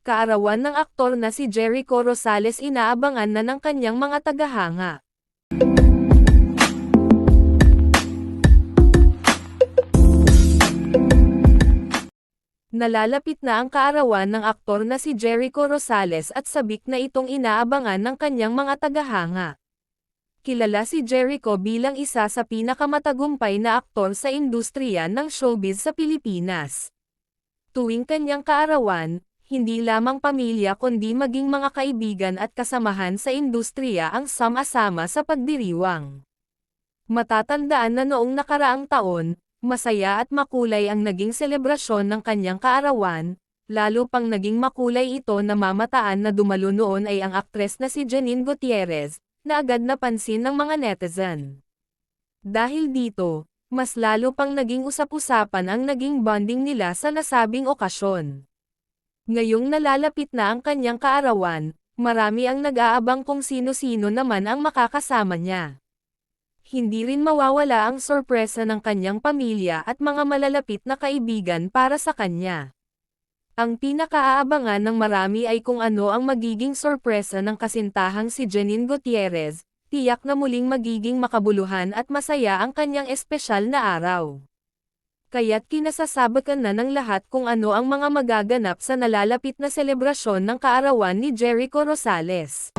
Kaarawan ng aktor na si Jericho Rosales inaabangan na ng kanyang mga tagahanga. Nalalapit na ang kaarawan ng aktor na si Jericho Rosales at sabik na itong inaabangan ng kanyang mga tagahanga. Kilala si Jericho bilang isa sa pinakamatagumpay na aktor sa industriya ng showbiz sa Pilipinas. Tuwing kanyang kaarawan, hindi lamang pamilya kundi maging mga kaibigan at kasamahan sa industriya ang sama-sama sa pagdiriwang. Matatandaan na noong nakaraang taon, masaya at makulay ang naging selebrasyon ng kanyang kaarawan, lalo pang naging makulay ito na mamataan na dumalo noon ay ang aktres na si Janine Gutierrez, na agad napansin ng mga netizen. Dahil dito, mas lalo pang naging usap-usapan ang naging bonding nila sa nasabing okasyon. Ngayong nalalapit na ang kanyang kaarawan, marami ang nag-aabang kung sino-sino naman ang makakasama niya. Hindi rin mawawala ang sorpresa ng kanyang pamilya at mga malalapit na kaibigan para sa kanya. Ang pinakaaabangan ng marami ay kung ano ang magiging sorpresa ng kasintahang si Janine Gutierrez, tiyak na muling magiging makabuluhan at masaya ang kanyang espesyal na araw. Kaya't kinasasabakan na ng lahat kung ano ang mga magaganap sa nalalapit na selebrasyon ng kaarawan ni Jericho Rosales.